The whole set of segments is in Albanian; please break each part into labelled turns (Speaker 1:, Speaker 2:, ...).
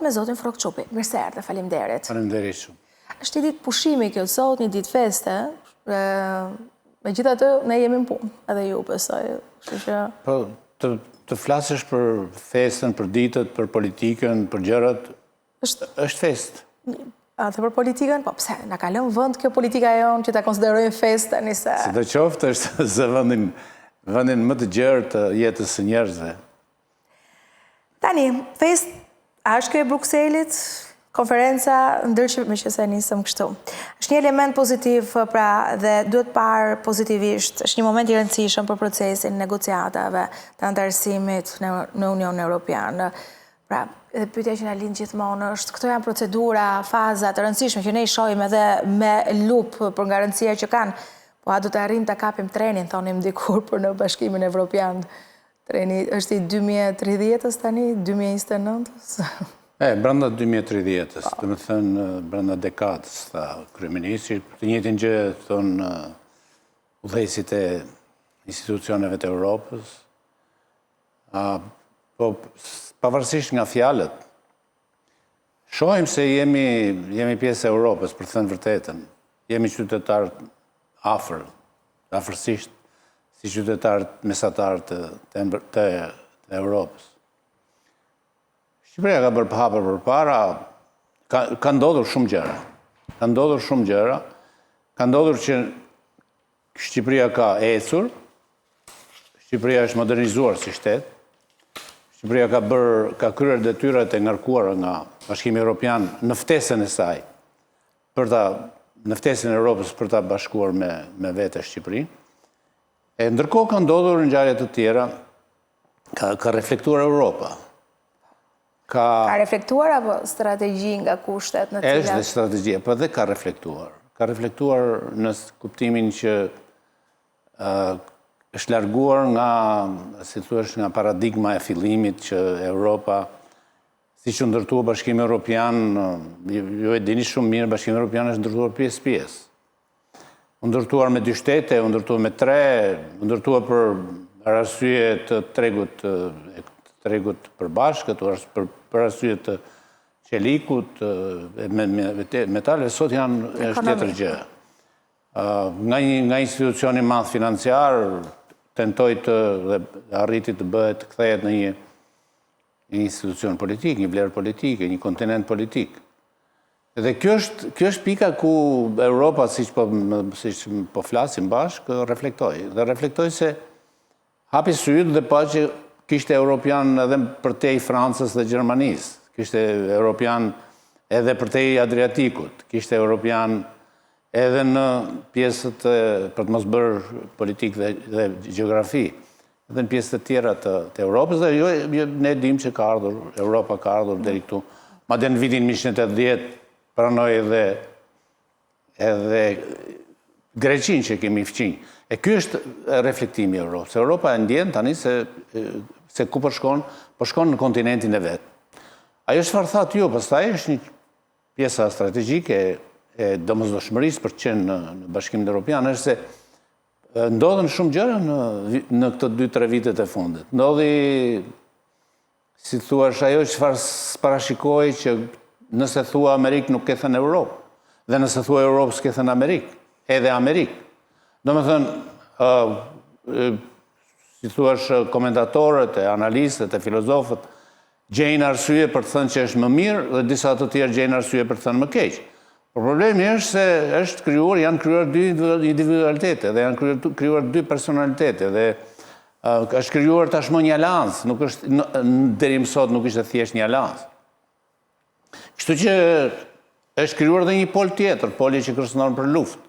Speaker 1: me zotin Frokçupi. Mirë se erdhe, faleminderit.
Speaker 2: Faleminderit shumë.
Speaker 1: Është një ditë pushimi kjo sot, një ditë feste. Megjithatë, ne jemi në punë, edhe ju besoj.
Speaker 2: Po, të flasësh për festën, për ditët, për politikën, për gjërat, është festë.
Speaker 1: Atë për politikën, po pse, na ka lënë vend kjo politika jonë që ta konsiderojmë festë tani se.
Speaker 2: Sidoqoftë është se vendin më të gjerë të jetës së njerëzve.
Speaker 1: Tani, festë, a është kjo e Brukselit? Konferenca ndërshëm që se nisëm kështu. Është një element pozitiv pra dhe duhet parë pozitivisht, është një moment i rëndësishëm për procesin negociatave të antarësimit në Union Europian. Pra, edhe pyetja që na lind gjithmonë është, këto janë procedura, faza të rëndësishme që ne i shohim edhe me lupë për garancia që kanë, po a do të arrijmë ta kapim trenin, thonim dikur për në Bashkimin Evropian. Treni është i 2030-s tani, 2029-s?
Speaker 2: Brenda 2030-s, të më thënë brenda dekadës, tha kryeministri, të njëjtin gjë thonë udhëheqësit e institucioneve të Europës. Po, pavarësisht nga fjalët, shohim se jemi pjesë e Europës, për të thënë vërtetën. Jemi qytetarë afërsisht, si qytetarë mesatarë të Europës. Shqipëria ka bërë hapër për para, ka ndodhur shumë gjëra. Ka ndodhur që Shqipëria ka ecur, Shqipëria është modernizuar si shtet, Shqipëria ka kryer detyrat e ngarkuara nga Bashkimi Evropian në ftesën e saj, në ftesën e Europës për ta bashkuar me vete Shqipërinë. Ndërkohë ka ndodhur ngjarje të tjera, ka reflektuar Europa.
Speaker 1: Ka reflektuar apo strategji nga kushtet në cilat?
Speaker 2: Është dhe strategjia, po dhe ka reflektuar. Ka reflektuar në kuptimin që është larguar nga, si thuash, nga paradigma e fillimit që Europa, si që ndërtua Bashkimi Evropian, ju e dini shumë mirë, Bashkimi Evropian është ndërtuar pjesë-pjesë. U ndërtuar me 2 shtete, u ndërtuar me 3, u ndërtuar për arsye të tregut përbashkët, për arsye të qelikut, metaleve, sot janë tjetër gjë. Nga institucioni madh financiar, tentoj të arriti të bëhet, të kthehet në një institucion politik, një vlerë politike, një kontinent politik. Dhe kjo është pika ku Europa, siç po flasim bashkë, reflektoi. Dhe reflektoi se hapi syt dhe pa që kishte Europian edhe për te i Francës dhe Gjermanisë, kishte Europian edhe për te i Adriatikut, kishte Europian edhe në pjesët për të mos bërë politik dhe geografi, edhe në pjesët të tjera të Europës, dhe ne dim që ka ardhur, Europa ka ardhur deri këtu. Madje në vitin 1980 pranoi edhe Greqinë që kemi fqinj. E ky është reflektimi i Europës. Europa e ndjen tani se ku po shkon në kontinentin e vet. Ajo çfarë thatë ju, pastaj është një pjesa strategjike e domosdoshmërisë për të qenë në Bashkimin Evropian, është se ndodhen shumë gjëra në këto 2-3 vitet e fundit. Ndodhi, si thuash, ajo çfarë parashikoi që nëse thua Amerikë nuk ke thënë Europë, dhe nëse thua Europë s'ke thënë Amerikë, edhe Amerikë. Domethënë, si thuash, komentatorët, analistët, filozofët, gjejnë arsye për të thënë që është më mirë dhe disa të tjerë gjejnë arsye për të thënë më keq. Por problemi është se janë krijuar 2 individualitete dhe janë krijuar 2 personalitete dhe është krijuar tashmë një aleancë, nuk është deri më sot nuk ishte thjesht një aleancë. Kështu që është krijuar edhe një pol tjetër, poli që kërcënon për luftë.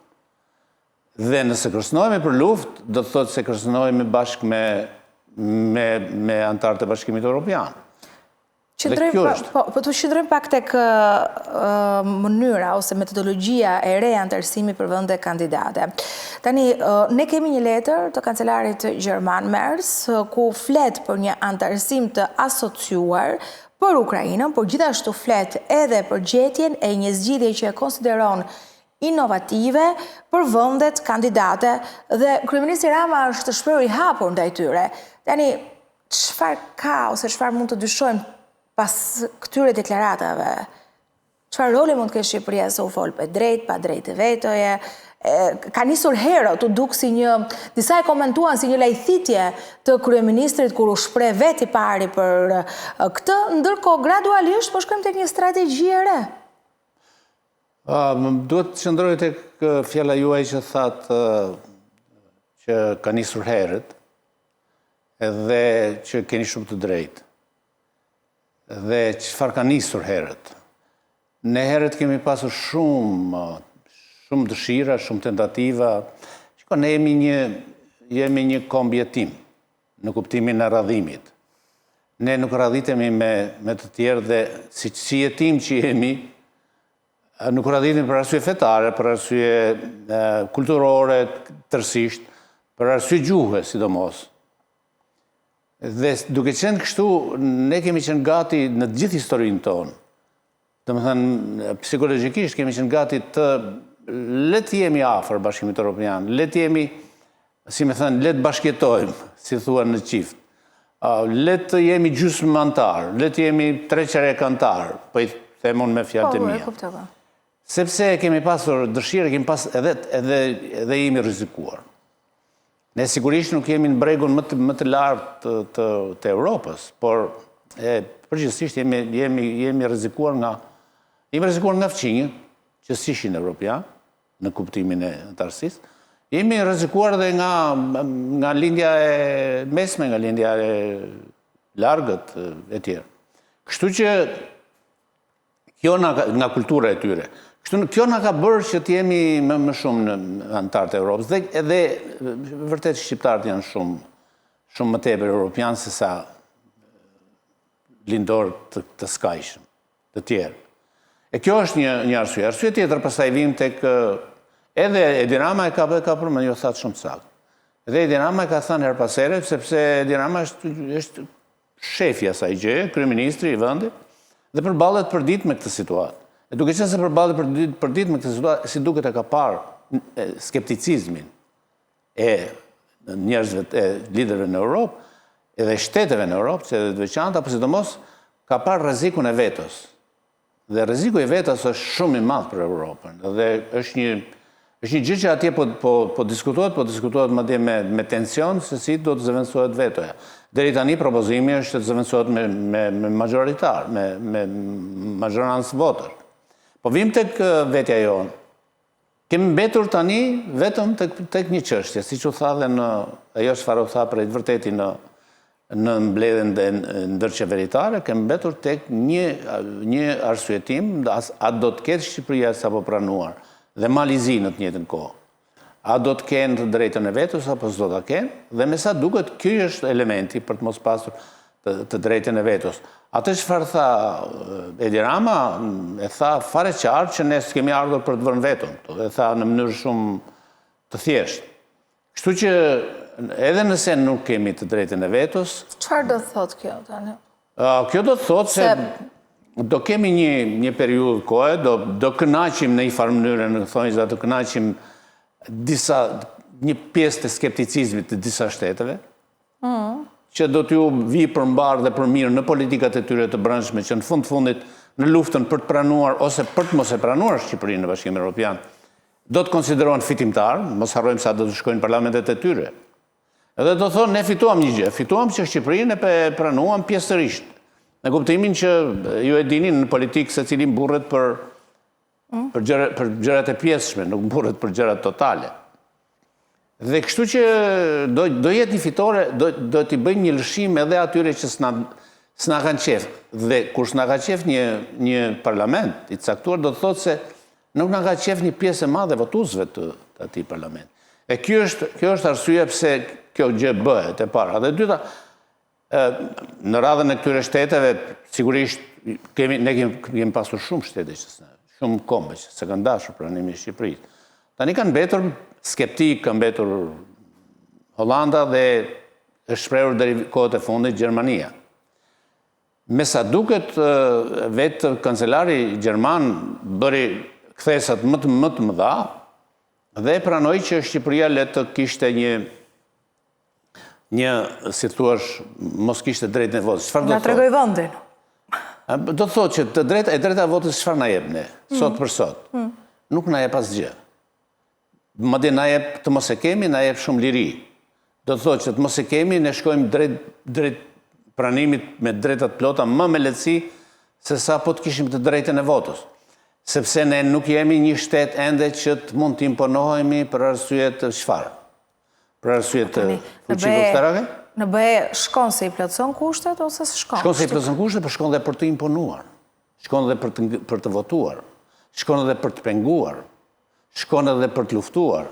Speaker 2: Dhe nëse kërcënohemi për luftë, do të thotë se kërcënohemi bashkë me antarët e Bashkimit Evropian.
Speaker 1: Po të qëndrojmë pak tek mënyra ose metodologjia e re e antarësimit për vende kandidate. Tani, ne kemi një letër të kancelarit gjerman Merz, ku flet për një antarësim të asociuar për Ukrainën, por gjithashtu flet edhe për gjetjen e një zgjidhje që e konsideron inovative për vendet kandidate dhe kryeministri Rama është të shprehur i hapur ndaj tyre. Tani, çfarë ka ose çfarë mund të dyshojmë pas këtyre deklaratave, çfarë roli mund të ketë Shqipëria se u fol për drejt, pa drejtë vetoje, ka nisur herë të duk si një, disa e komentuan si një lajthitje të kryeministrit kur u shpreh veti pari për këtë, ndërkohë gradualisht po shkojmë tek një strategji e re.
Speaker 2: Duhet të qëndroj tek fjala juaj që thatë që ka nisur herët edhe që keni shumë të drejtë. Dhe çfarë ka nisur herët? Ne herët kemi pasur shumë dëshira, shumë tentativa. Shiko, ne jemi një kombjetim në kuptimin e radhimit. Ne nuk radhitemi me të tjerë dhe si jetim që jemi, nuk radhitemi për arsye fetare, për arsye kulturore, tërësisht, për arsye gjuhë, sidomos. Dhe duke qenë kështu, ne kemi qenë gati në gjithë historinë tonë. Domethënë, psikologjikisht kemi qenë gati të le të jemi afër Bashkimit Evropian, le të jemi, si me thënë, le të bashkjetojmë, si thua në qift. Le të jemi gjysmë antar, le të jemi 3/4 antar, po i them unë me fjalët e mia. Sepse kemi pasur dëshirë, kemi pas edhe jemi rrezikuar. Ne sigurisht nuk jemi në bregun më të lartë të Europës, por përgjithsisht jemi rrezikuar nga fqinjë, që s'ishin evropian, në kuptimin e antarësisë. Jemi rrezikuar dhe nga lindja e mesme, nga lindja e largët e tjerë. Kështu që kjo nga kultura e tyre. Kjo nga ka bërë që t'jemi më shumë në antarët e Europës. Dhe vërtet shqiptarët janë shumë më tepër europian se sa lindor të skajshëm, të tjerë. E kjo është një arsye. Arsye tjetër pastaj vim tek edhe Edi Rama e ka përmendur, jo thatë shumë saktë. Edhe Edi Rama e ka thënë her pas here, sepse Edi Rama është shefi i asaj gjëje, kryeministri i vendit, dhe përballet përdit me këtë situatë. E duke qenë se përballet përdit me këtë situatë, si duket e ka parë skepticizmin e njerëzve, e liderëve në Europë, edhe shteteve në Europë, që edhe të veçanta, apo sidomos ka parë rrezikun e vetos. Dhe rreziku i vetos është shumë i madh për Europën. Dhe është një gjë që atje po diskutohet madje me tension se si do të zëvendësohet vetoja. Deri tani propozimi është të zëvendësohet me magjoritar, me majorancë votësh. Po vim tek vetja jonë. Kemi mbetur tani vetëm tek një çështje, siç u tha dhe ajo çfarë u tha për të vërtetë në mbledhjen ndërqeveritare, kemi mbetur tek një arsyetim, a do të ketë Shqipëria sapo pranuar dhe Malizi në të njëjtën kohë. A do të kenë të drejtën e vetos apo s'do ta kenë? Dhe me sa duket ky është elementi për të mos pasur të drejtën e vetos. Atë çfarë tha Edi Rama, e tha fare qartë që ne s'kemi ardhur për të vënë veton, e tha në mënyrë shumë të thjeshtë. Kështu që edhe nëse nuk kemi të drejtën e vetos...
Speaker 1: Çfarë do të thotë kjo tani?
Speaker 2: Kjo do të thotë se do kemi një periudhë kohe, do kënaqim në një farë mënyrë, në thonjë do kënaqim një pjesë të skepticizmit të disa shteteve, që do t'ju vi përmbar dhe për mirë në politikat e tyre të brendshme, që në fundit në luftën për të pranuar ose për të mos e pranuar Shqipërinë në Bashkimin Evropian, do të konsiderohen fitimtar, mos harrojmë sa do të shkojnë parlamentet e tyre. Edhe do thonë, ne fituam një gjë, fituam që Shqipërinë e pranuam pjesërisht. Në kuptimin që ju e dini në politikë se cili mburret për gjërat e pjesshme, nuk mburret për gjërat totale. Dhe kështu që do jetë një fitore, do t'i bëjmë një lëshim edhe atyre që s'na kanë qef. Dhe kur s'na ka qef një parlament i caktuar, do të thotë se nuk na ka qef një pjesë e madhe votuesve të atij parlament. E kjo është arsyeja pse kjo gjë bëhet e para. Dhe dyta, në radhën e këtyre shteteve, sigurisht ne kemi pasur shumë shtete shumë kombe që se kanë dashur pranimin e Shqipërisë. Tani kanë mbetur skeptik, kanë mbetur Holanda dhe është shprehur deri kohët e fundit Gjermania. Me sa duket, vetë kancelari gjerman bëri kthesat më të mëdha dhe pranoi që Shqipëria le të kishte një si thuash, mos kishte drejtën e votës.
Speaker 1: Na tregoj vendin.
Speaker 2: Do të thotë që e drejta e votës çfarë na jep ne, sot për sot. Nuk na jep asgjë. Madje na jep të mos e kemi, na jep shumë liri. Do të thotë që të mos e kemi, ne shkojmë drejt pranimit me drejtat plota më me lehtësi se sa po të kishim të drejtën e votës. Sepse ne nuk jemi një shtet ende që të mund të imponohemi për arsye të çfarë? Për arsye të fuqisë ushtarake?
Speaker 1: Në BE shkon se i plotëson kushtet ose s'shkon?
Speaker 2: Shkon se i plotëson kushtet, por shkon dhe për të imponuar. Shkon dhe për të votuar. Shkon edhe për të penguar. Shkon edhe për të luftuar.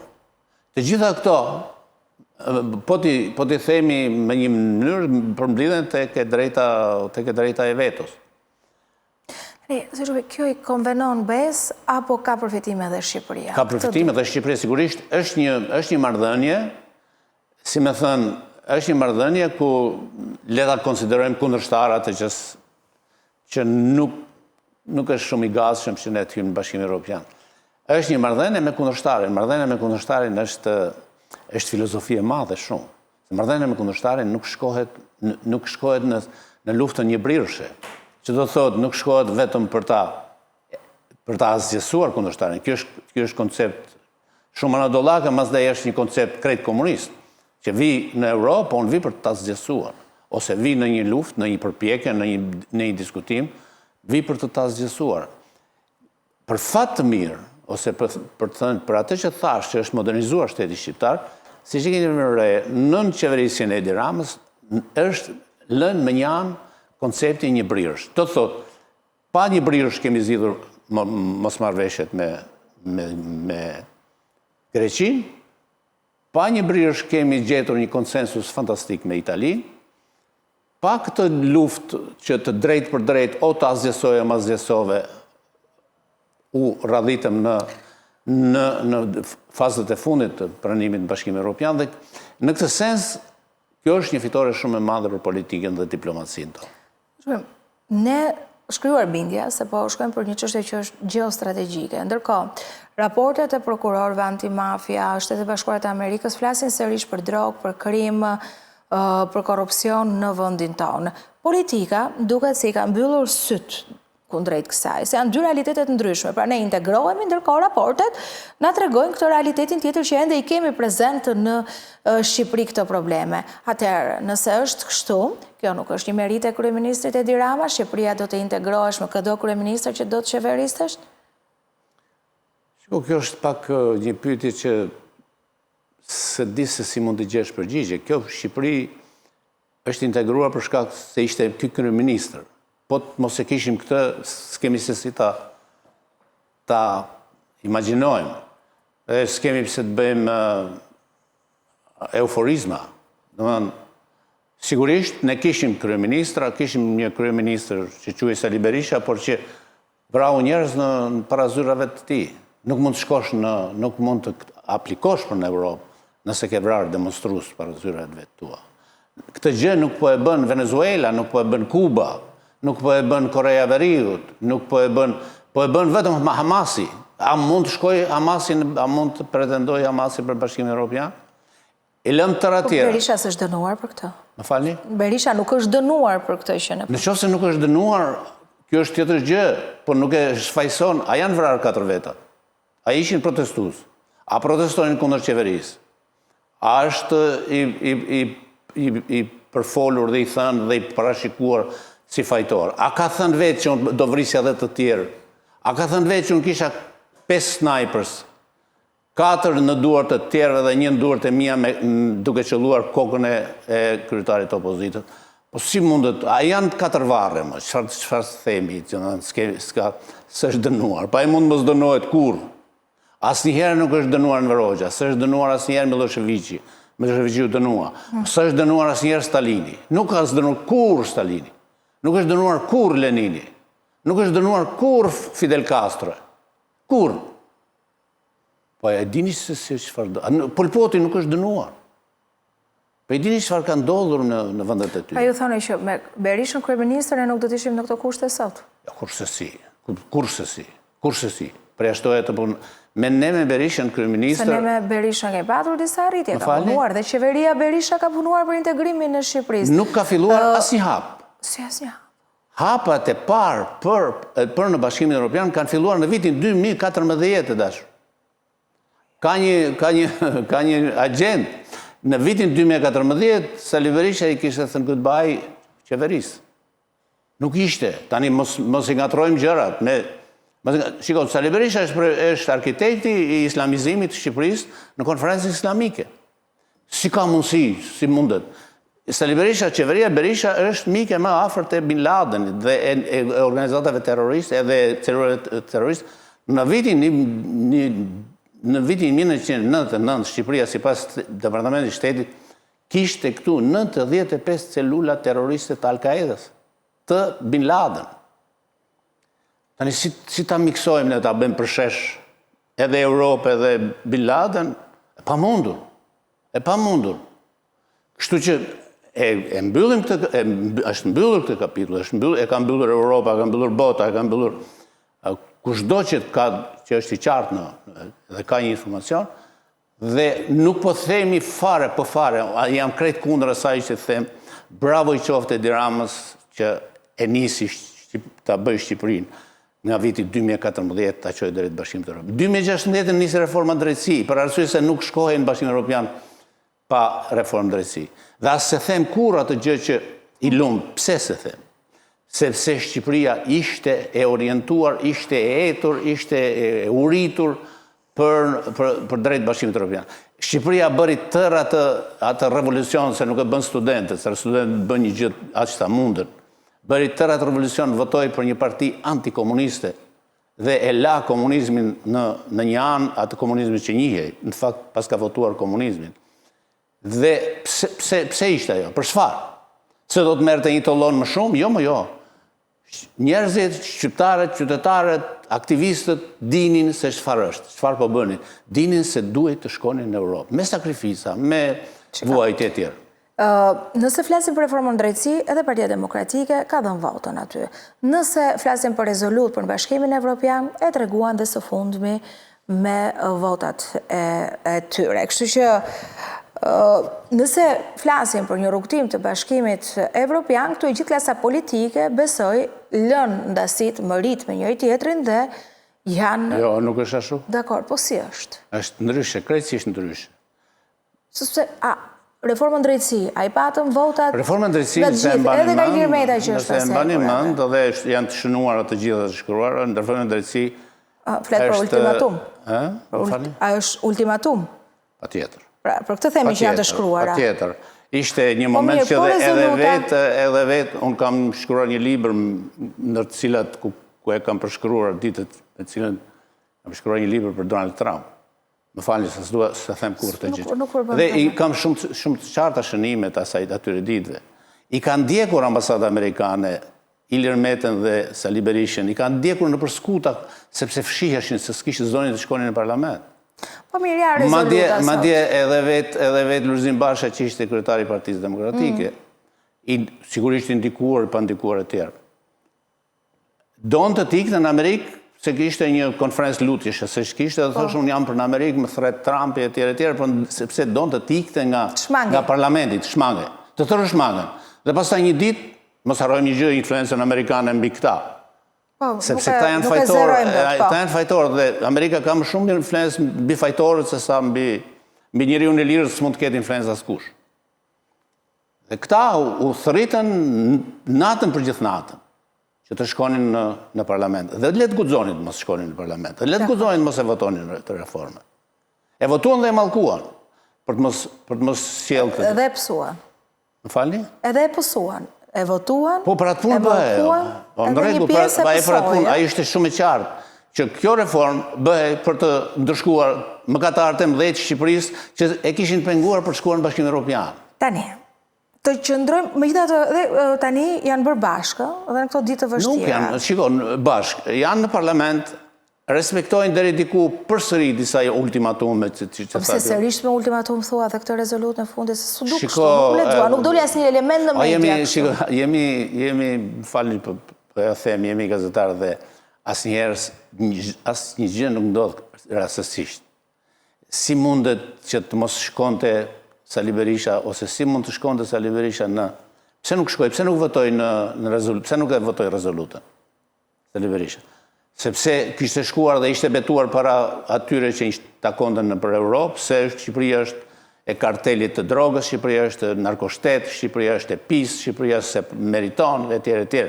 Speaker 2: Të gjitha këto, po t'i themi me një mënyrë përmbledhen tek e drejta e vetos.
Speaker 1: Kjo i konvenon BE-s apo ka përfitime dhe Shqipëria?
Speaker 2: Ka përfitime dhe Shqipëria sigurisht. Është një marrëdhënie, si me thënë, është një marrëdhënie ku le ta konsiderojmë kundërshtar atë që nuk është shumë i gatshëm që ne të hyjmë në Bashkimin Evropian. Është një marrëdhënie me kundërshtarin. Marrëdhënia me kundërshtarin është filozofi e madhe shumë. Marrëdhënia me kundërshtarin nuk shkohet në luftën njëbrirëshe. Që do të thotë nuk shkohet vetëm për ta asgjësuar kundërshtarin. Ky është koncept shumë anadollak, masdaj është një koncept krejt komunist. Që vi në Europë, po në vi për të asgjësuar. Ose vi në një luftë, në një përpjekje, në një diskutim, vi për të asgjësuar. Për fat të mirë, ose për të thënë, për atë që thash që është modernizuar shteti shqiptar, si që keni më re, nën qeverisjen e Edi Ramës, është lënë me një anë koncepti një brirësh. Do të thotë, pa një brirësh kemi zgjidhur mosmarrveshjet me Greqinë, pa një brirësh kemi gjetur një konsensus fantastik me Italinë, pa këtë luftë që të drejt për drejt o të asgjësoj o më asgjësove u radhitëm në fazët e fundit të pranimit në Bashkimin Evropian dhe në këtë sens kjo është një fitore shumë e madhe për politikën dhe diplomacinë tonë.
Speaker 1: Ne shkruar bindja se po shkojmë për një çështje që është gjeostrategjike. Ndërkohë, raportet e prokurorëve antimafia, Shtetet e Bashkuara të Amerikës flasin sërish për drogë, për krim, për korrupsion në vendin tonë. Politika duket se i ka mbyllur syt kundrejt kësaj, se janë dy realitetet ndryshme. Pra ne integrohemi, ndërkohë raportet na tregojnë këtë realitetin tjetër që ende i kemi prezent në Shqipëri këto probleme. Atëherë, nëse është kështu, kjo nuk është një merit e kryeministrit Edi Rama, Shqipëria do të integrohesh me çdo kryeministër që do të qeveristesh?
Speaker 2: Kjo është pak një pyetje që se di se si mund të gjesh përgjigje. Kjo Shqipëri është integruar për shkak se ishte ky kryeministër. Po të mos e kishim këtë, s'kemi se si ta imagjinojmë. Dhe s'kemi pse të bëjmë euforizma. Sigurisht, ne kishim kryeministra, kishim një kryeministër që quhej Sali Berisha, por që vrau njerëz në parazyrave të tij. Nuk mund të shkosh nuk mund të aplikosh për në Europë nëse ke vrarë demonstrues parazyrat vet tua. Këtë gjë nuk po e bën Venezuela, nuk po e bën Kuba, nuk po e bën Korea e Veriut, nuk po e bën vetëm Hamasi. A mund të shkoj Hamasi, a mund të pretendoj Hamasi për Bashkimin Evropian? I lëm tërë atjera.
Speaker 1: Berisha s'është dënuar për këtë?
Speaker 2: Më falni?
Speaker 1: Berisha nuk është dënuar për këtë që ne.
Speaker 2: Nëse nuk është dënuar, kjo është tjetër gjë, por nuk e shfaqson, a janë vrarë 4 veta? A ishin protestues? A protestojnë kundër qeverisë? A është i përfolur dhe i thënë dhe i parashikuar si fajtor? A ka thënë vetë që unë do vrisja dhe të tjerë? A ka thënë vetë që unë kisha 5 snipers, 4 në duart të tjerëve dhe 1 në duart e mia duke qelluar kokën e kryetarit të opozitës? Po si mundet? A janë 4 varre më? Çfarë themi? S'është dënuar. Pa i mund mos dënohet kurrë. Asnjëherë nuk është dënuar Enver Hoxha, s'është dënuar asnjëherë Miloševići. Miloševićiu dënua. S'është dënuar asnjëherë Stalini. Nuk ka dënuar kurrë Stalini. Nuk është dënuar kurrë Lenini. Nuk është dënuar kurrë Fidel Castro. Kurrë. Po e dini se çfarë Pol Poti nuk është dënuar. Po e dini çfarë ka ndodhur në vendet e tyre.
Speaker 1: A ju thoni që me Berishën kryeministër ne nuk do të ishim në këto kushte sot?
Speaker 2: Ja, kurse si. Përjashtohet të punë. Me Berishën kryeministër.
Speaker 1: Se ne me Berishën kemi patur disa arritje, ka punuar dhe qeveria Berisha ka punuar për integrimin në Shqipërisë.
Speaker 2: Nuk ka filluar asnjë hap.
Speaker 1: Si asnjë hap.
Speaker 2: hapat e parë për në Bashkimin Evropian kanë filluar në vitin 2014 të dashur. Ka një agent. Në vitin 2014, Sali Berisha i kishte thënë goodbye qeverisë. Nuk ishte. Tani mos i ngatrojmë gjërat. Shiko, Sali Berisha është arkitekti i islamizimit të Shqipërisë në konferencën islamike. Si ka mundësi, si mundet. Sali Berisha, qeveria Berisha është mike më afërt e Bin Laden dhe e organizatave terroriste edhe terroriste. Në vitin 1999, Shqipëria, sipas Departamentit Shtetit, kishte këtu 95 celula terroriste të Al-Qaedës, të Bin Laden. Tani, si ta miksojmë ne ta bëjmë përshësh edhe Europë edhe Bin Laden? E pa mundur. Kështu që e mbyllim është mbyllur këtë kapitull, e ka mbyllur Europa, ka mbyllur bota, ka mbyllur kushdo që është i qartë dhe ka një informacion, dhe nuk po themi fare, jam krejt kundër asaj që them, bravo i qofte Edi Ramës që e nisi ta bëj Shqipërinë nga viti 2014 ta çojë drejt Bashkimit Evropian. 2016 nisi reforma drejtësi, për arsye se nuk shkohej në Bashkimin Evropian pa reformë drejtësi. Dhe as se them kur atë gjë që i lum, pse se them? Sepse Shqipëria ishte e orientuar, ishte e etur, ishte e uritur për drejt Bashkimit Evropian. Shqipëria bëri tërë atë revolucion, se nuk e bën studentët, se studentët bën një gjë aq sa mundën. Bëri tërë atë revolucion, votoi për një parti antikomuniste dhe e la komunizmin në një anë atë komunizmin që njihej, në fakt pas ka votuar komunizmin. Dhe pse ishte ajo? Për çfarë? Se do të merrte një tollon më shumë? Jo. Njerëzit, shqiptarët, qytetarët, aktivistët dinin se çfarë është, çfarë po bënin. Dinin se duhet të shkonin në Europë, me sakrifisa, me vuajtje tjerë.
Speaker 1: Nëse flasim për reformën drejtësi, edhe Partia Demokratike ka dhënë votën aty. Nëse flasim për rezolut për Bashkimin Evropian, e treguan dhe së fundmi me votat e tyre. Kështu që nëse flasim për një rrugtim të Bashkimit Evropian, këtu e gjithë klasa politike besoj lënë ndasit më rritë me njëri tjetrin dhe janë...
Speaker 2: Jo, nuk është ashtu.
Speaker 1: Dakor, po si është?
Speaker 2: Është ndryshe, krejtësisht ndryshe.
Speaker 1: Sepse, reformën drejtësi, a i patëm votat...
Speaker 2: Reformën drejtësi, nëse e mbani mend, dhe janë të shënuar atë gjitha të shkruar, në reformën drejtësi...
Speaker 1: Fletë për ultimatum.
Speaker 2: A
Speaker 1: është ultimatum?
Speaker 2: Pa tjetër.
Speaker 1: Për këtë themi që janë të shkruara.
Speaker 2: Pa tjetër. Ishte një moment që edhe vetë, unë kam shkruar një libër në të cilat ku e kam përshkruar ditët, në cilën kam shkruar një libër për Donald Trump. Më falni se s'dua se them kur të gjithë. Dhe i kam shumë të qarta shënimet asaj atyre ditëve. I kanë ndjekur ambasadat amerikane, Ilir Meten dhe Sali Berishën, i kanë ndjekur në përskuta sepse fshiheshin se s'kishte zonin të shkonin në parlament.
Speaker 1: Po mirë, ja rezoluta sot.
Speaker 2: Madje edhe vetë Lulzim Basha që ishte kryetari i Partisë Demokratike, sigurisht indikuar, pa ndikuar e tjerë. Donë të ikte në Amerikë, se kishte një konferencë lutjeshe, se kishte dhe thoshë unë jam për në Amerikë, më thret Trumpi e tjerë, sepse donë të ikte nga parlamentit, shmange, të tërë shmange. Dhe pas ta një dit, mos harrojmë një gjë influencën amerikane mbi këta. Sepse këta janë fajtorë, dhe Amerika ka më shumë influencë mbi fajtorët se sa mbi njeriu në lirë së mund të ketë influencë askush. Dhe këta u thërritën natën për gjithë natën që të shkonin në parlament. Dhe letë guxonin të mos shkonin në parlament. Dhe letë guxonin të mos e votonin të reforme. E votuan dhe e mallkuan për të mos sjellë këtë.
Speaker 1: Edhe e pësuan.
Speaker 2: Më falni?
Speaker 1: Edhe e pësuan. E votuan,
Speaker 2: po për atë punë bëhe.
Speaker 1: Edhe një pjesë e pësoj.
Speaker 2: Ai ishte shumë i qartë që kjo reformë bëhe për të ndërshkuar mëkatarët e mëdhenj të Shqipërisë që e kishin penguar për të shkuar në Bashkimin Evropian.
Speaker 1: Tani, të qëndrojmë, megjithatë tani janë bërë bashkë dhe në këto ditë të vështira.
Speaker 2: Nuk janë, shikon, bashkë, janë në parlament, respektojnë deri diku përsëri disa ultimatume që
Speaker 1: thashë. Pse sërish me ultimatum thua dhe këtë rezolut në fundit se s'u duk kështu, nuk lexua, nuk doli asnjë element në media.
Speaker 2: Jemi, falni për e them, jemi gazetarë dhe asnjë gjë nuk ndodh rastësisht. Si mundet që të mos shkonte Sali Berisha, ose si mund të shkonte Sali Berisha në Pse nuk shkoj, pse nuk votoj në rezolutën, pse nuk e votoj rezolutën? Sali Berisha. Sepse kishte shkuar dhe ishte betuar para atyre që takonten në për Europë, se Shqipëria është e kartelit të drogës, Shqipëria është narkoshtet, Shqipëria është e PIS, Shqipëria se meriton, etj.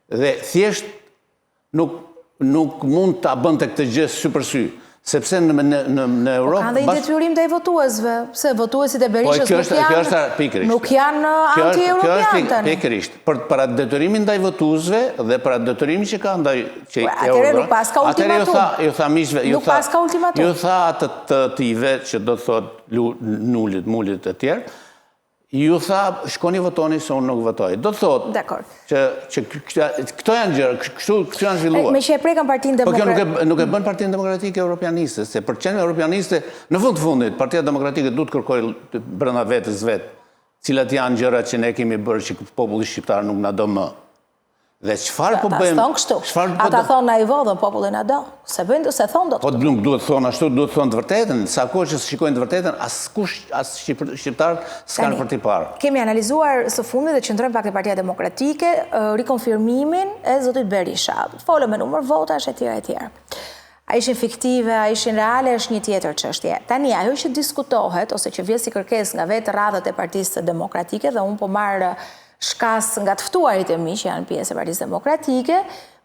Speaker 2: Dhe thjesht nuk mund ta bënte këtë gjë sy për sy. Sepse në Europë...
Speaker 1: Kanë dhe i detyrim të i votuesve, se votuesit e Berishës nuk janë anti-europiantën.
Speaker 2: Pikërisht, për atë detyrimin ndaj votuesve dhe për atë detyrimin që ka ndaj...
Speaker 1: Atëre nuk pas ka ultimatum. Nuk pas ka ultimatum.
Speaker 2: Ju tha atë të tive që do të thot nullit, mullit e tjerë, ju tha, shkoni votoni se unë nuk votoj. Do të thot që këto janë gjërë, kështu janë zhvilluar.
Speaker 1: Me që e prekën Partinë Demokratike.
Speaker 2: Po kjo nuk e bën Partinë Demokratike Europianiste, se për qenë Europianiste, në fundit, Partia Demokratike du të kërkoj brenda vetës vetë, cilat janë gjërat që ne kemi bërë që populli shqiptar nuk na do më. Dhe çfarë po bëjmë?
Speaker 1: Ata thonë na i vodhën popullin na do. Se bëjnë do se thonë do të.
Speaker 2: Po nuk duhet thonë ashtu, duhet thonë të vërtetën. Sa kohë që shikojnë të vërtetën, as shqiptar s'kanë për t'i parë.
Speaker 1: Kemi analizuar së fundit dhe qëndrojmë pak te Partia Demokratike rikonfirmimin e zotit Berisha. Folëm me numër votash etj. A ishin fiktive, a ishin reale, është një tjetër çështje. Tani ajo që diskutohet ose që vjen si kërkesë nga vetë radhët e Partisë Demokratike dhe unë po marr shkas nga të ftuarit e mi që janë pjesë e Partisë Demokratike,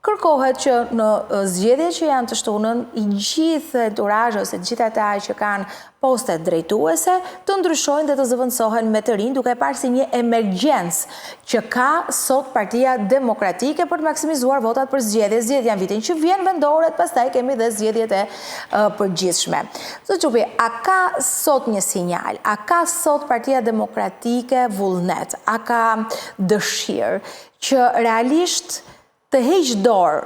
Speaker 1: kërkohet që në zgjedhje që janë të shtunën, i gjithë enturazhi ose të gjithë ata që kanë postet drejtuese të ndryshojnë dhe të zëvendësohen me të rinj, duke parë si një emergjencë që ka sot Partia Demokratike për të maksimizuar votat për zgjedhje. Zgjedhja janë vitin që vjen vendoret, pastaj kemi dhe zgjedhjet e përgjithshme. Zot Çupi, a ka sot një sinjal? A ka sot Partia Demokratike vullnet? A ka dëshirë që realisht të heqë dorë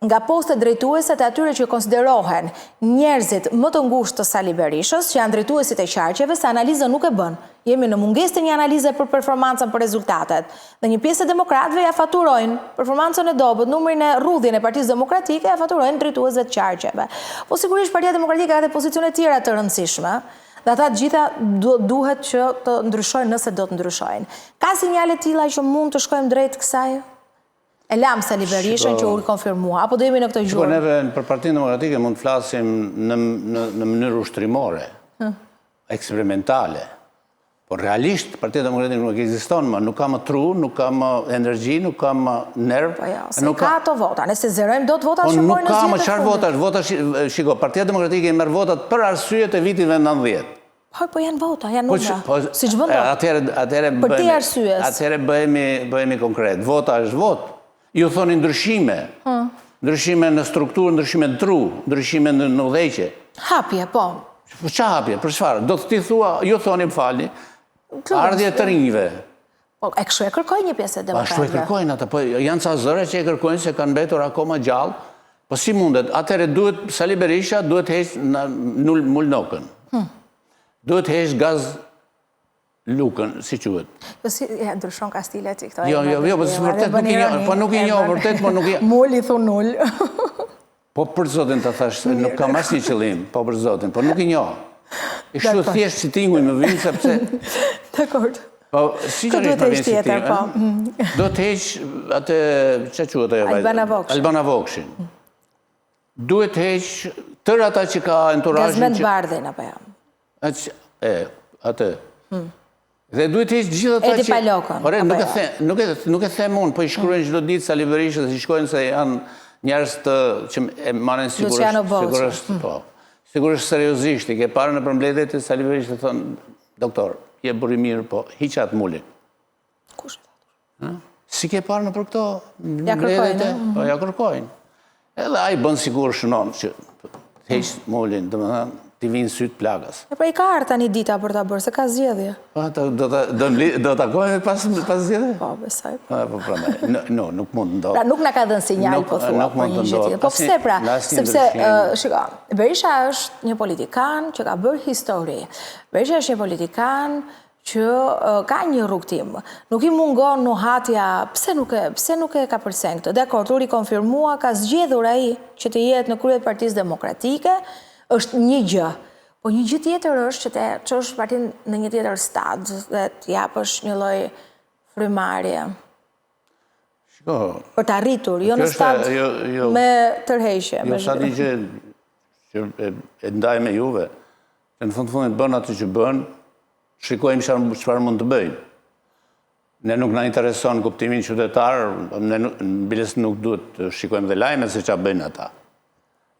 Speaker 1: nga postet drejtuese të atyre që konsiderohen njerëzit më të ngushtë të Sali Berishës, që janë drejtuesit e qarqeve, se analizën nuk e bën. Jemi në mungesë të një analize për performancën, për rezultatet. Dhe një pjesë e demokratëve ja faturojnë performancën e dobët, numrin e rrudhjen e Partisë Demokratike ja faturojnë drejtuesve të qarqeve. Po sigurisht Partia Demokratike ka edhe pozicione tjera të rëndësishme, dhe ata gjitha duhet që të ndryshojnë nëse do të ndryshojnë. Ka sinjale tilla që mund të shkojmë drejt kësaj? E lam Sali Berishën që u rikonfirmua, apo do jemi në këtë gjurmë?
Speaker 2: Neve për Partinë Demokratike mund të flasim në mënyrë ushtrimore, eksperimentale, por realisht Partia Demokratike nuk ekziston më, nuk ka më tru, nuk ka më energji, nuk ka më nerv.
Speaker 1: Po jo, se ka ato vota, nëse zerojmë do të votat që mojnë në zjetë e fundit.
Speaker 2: Vota, shiko, Partia Demokratike merr votat për arsyet e vitit 90.
Speaker 1: Po janë vota, janë numra, si që bëndo. Për ti arsyes.
Speaker 2: Atëhere bëhemi konkret. Vota është votë. Ju thoni ndryshime. Ndryshime në strukturë, ndryshime në tru, ndryshime në udhëheqje.
Speaker 1: Hapje, po.
Speaker 2: Qa hapje, për çfarë? Do të ti thua, ju thoni më falni, ardhje të rinjve.
Speaker 1: Po, e kështu e kërkojnë një pjesë e demokratëve.
Speaker 2: Ashtu e kërkojnë ata, po janë ca zëre që e kërkojnë se kanë mbetur akoma gjallë. Po si mundet? Atëherë duhet, Sali Berisha duhet heq mulnokën. Duhet heq gaz lukën, si quhet.
Speaker 1: Po si ndryshon ka stilet i këto.
Speaker 2: Jo, po nuk i njoh vërtet, po nuk i...
Speaker 1: Mul i thon nul.
Speaker 2: Po për zotin të thash, nuk kam asnjë qëllim, po për zotin, po nuk i njoh. I kështu thjesht si tinguj më vjen sepse...
Speaker 1: Dakor.
Speaker 2: Po si që më vjen si tinguj? Do të heq atë, ç'a quhet ajo? Albana Vokshin. Duhet heq tërë ata që ka enturazhin.
Speaker 1: Gazmend Bardhin apo jo?
Speaker 2: Atë. Dhe duhet të ishtë gjithë ata që...
Speaker 1: Edi Palokën.
Speaker 2: Nuk e them unë, po i shkruajnë çdo ditë Sali Berishës, i shkojnë se janë njerëz që e marrin sigurisht seriozisht. I ke parë në përmbledhjet e Sali Berishës të thonë, doktor, je buri mirë, po hiq atë mulin.
Speaker 1: Kush e thotë?
Speaker 2: Si ke parë në për këto
Speaker 1: ja kërkojnë?
Speaker 2: Po ja kërkojnë. Edhe ai bën sigur shënon që të heq mulin, domethënë t'i vinë sytë plagas.
Speaker 1: E pra i ka arë tani dita për t'a bërë, se ka zgjedhje.
Speaker 2: Do takojme pas zgjedhje?
Speaker 1: Po, besoj.
Speaker 2: Nuk mund ndodhë.
Speaker 1: Pra nuk na ka dhënë sinjal, po thua, për një gjë tjetër. Po pse pra? Sepse, shiko, Berisha është një politikan që ka bërë histori. Berisha është një politikan që ka një rrugtim. Nuk i mungon nuhatja, pse nuk e ka përsen këtë. Dekord, u rikonfirmua, ka zgjedhur ai që të jetë në krye të Partisë Demokratike, është një gjë. Po një gjë tjetër është që të çosh partinë në një tjetër stad dhe të japësh një lloj frymarrje?
Speaker 2: Shiko,
Speaker 1: Për të arritur, jo në stad me tërheqje.
Speaker 2: Jo sa një gjë që e ndaj me juve, që në fundit bën atë që bën, shikojmë çfarë mund të bëjmë. Ne nuk na intereson kuptimin qytetar, ne biles nuk duhet të shikojmë dhe lajmet se çfarë bëjnë ata.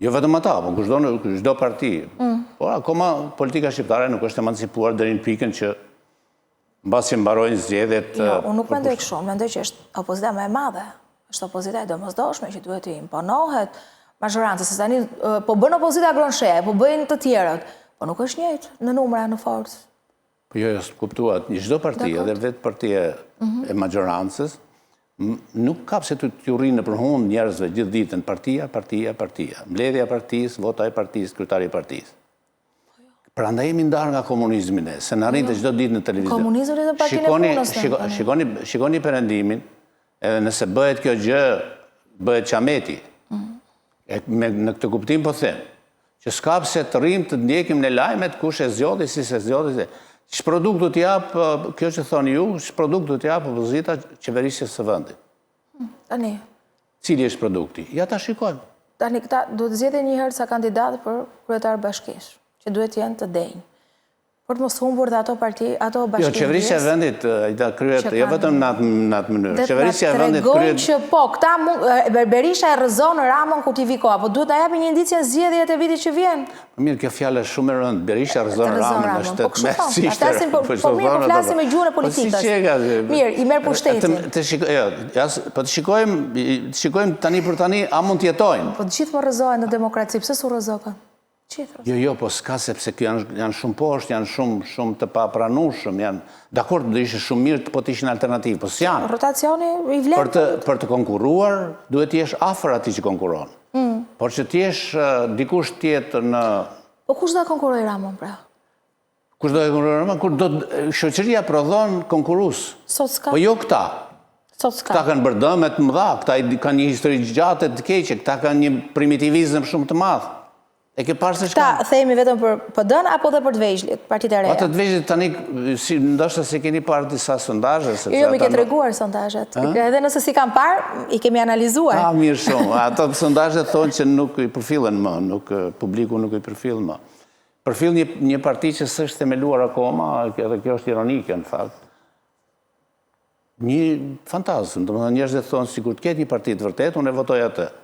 Speaker 2: Jo vetëm ata, po çdo parti. Por akoma politika shqiptare nuk është emancipuar deri në pikën që mbasi mbarojnë zgjedhjet.
Speaker 1: Jo, unë nuk mendoj kështu, mendoj që është opozita më e madhe. Është opozita e domosdoshme që duhet të imponohet majorancës, se tani po bën opozita gronshe, po bëjnë të tjerët, po nuk është njëjtë në numra, në forcë.
Speaker 2: Po jo, kuptuat, çdo parti, edhe vetë partia e majorancës, nuk ka pse të rrinë për hund njerëzve gjithë ditën, partia. Mbledhja e partisë, vota e partisë, kryetari i partisë. Prandaj jemi ndarë nga komunizmi ne, se na rrinte çdo ditë në televizion.
Speaker 1: Komunizmi dhe partinë e punës.
Speaker 2: Shikoni perëndimin, edhe nëse bëhet kjo gjë, bëhet qameti. Në këtë kuptim po them, që s'ka pse të rrim të ndjekim në lajmet kush e zgjodhi, si se zgjodhi. Ç'produkt do t'jap, kjo që thoni ju, ç'produkt do t'jap opozita qeverisjes së vendit?
Speaker 1: Tani.
Speaker 2: Cili është produkti? Ja ta shikojmë.
Speaker 1: Tani këta do të zgjedhin një herë sa kandidat për kryetar bashkisë, që duhet jenë të denjë. Për të mos humbur dhe ato bashkisë.
Speaker 2: Jo, qeverisja e vendit kryet, jo vetëm në atë mënyrë. Qeverisja e vendit kryet.
Speaker 1: Që po, këta Berisha e rrëzon Ramën kur t'i vi koha, po duhet na japi një indicje zgjedhjet e vitit që vjen.
Speaker 2: Mirë, kjo fjalë është shumë e rëndë. Berisha rrëzon Ramën është
Speaker 1: mesishtë. Po mirë, po flasim me gjuhën e politikës. Mirë, i merr pushtetin.
Speaker 2: Po të shikojmë tani për tani, a mund të jetojnë?
Speaker 1: Po të gjithë më rrëzohen në demokraci, pse s'u rrëzokën?
Speaker 2: Jo, po s'ka sepse janë shumë poshtë, janë shumë të papranueshëm, dakord, do ishte shumë mirë po të ishin alternativë, po s'janë.
Speaker 1: Rotacioni i vlen.
Speaker 2: Për të konkurruar, duhet të jesh afër atij që konkuron. Por që të jesh dikush tjetër në...
Speaker 1: Po kush do konkurrojë Ramon, pra?
Speaker 2: Kush do konkurrojë Ramon? Kur do shoqëria prodhon konkurrues.
Speaker 1: Sot s'ka.
Speaker 2: Po jo këta.
Speaker 1: Sot s'ka.
Speaker 2: Këta kanë bërdëme të mëdha, këta kanë një histori gjatë të keqe, këta kanë një primitivizëm shumë të madh. E ke parë se shka?
Speaker 1: Ta themi vetëm për PD-n apo dhe për të vegjlit, partitë e reja?
Speaker 2: Po të vegjlit tani, ndoshta se keni parë disa sondazhe.
Speaker 1: Jo, mi ke treguar sondazhet. Edhe nëse si kam parë, i kemi analizuar.
Speaker 2: Mirë shumë. Ato sondazhet thonë që nuk i përfillen më, publiku nuk i përfill më. Përfill një parti që s'është themeluar akoma, edhe kjo është ironike në fakt. Një fantazm, domethënë njerëzit thonë sikur të ketë një parti të vërtetë, unë e votoj atë.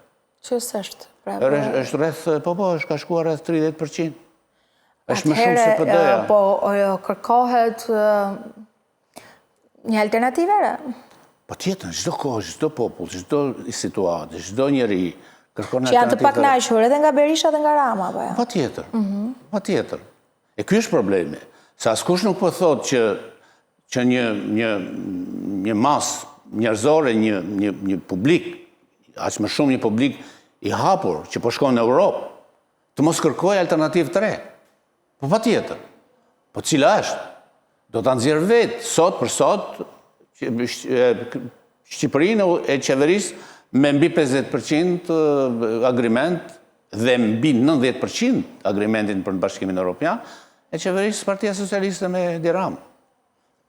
Speaker 1: Që s'është?
Speaker 2: është rreth, është ka shkuar rreth 30%. Është më shumë se PD-ja.
Speaker 1: Po kërkohet një alternativë re?
Speaker 2: Po tjetër, çdo kohë, çdo popull, çdo situatë, çdo njeri kërkon
Speaker 1: që janë të pakënaqur edhe nga Berisha dhe nga Rama, po ja.
Speaker 2: Patjetër. E ky është problemi. Se askush nuk po thotë që një masë njerëzore, një publik, aq më shumë një publik i hapur që po shkon në Europë, të mos kërkoj alternativë të re. Po patjetër. Po cila është? Do ta nxjerr vetë sot për sot Shqipërinë e qeverisë me mbi 50% agriment dhe mbi 90% agrimentin për Bashkimin Evropian e qeverisë Partia Socialiste me Edi Ramën.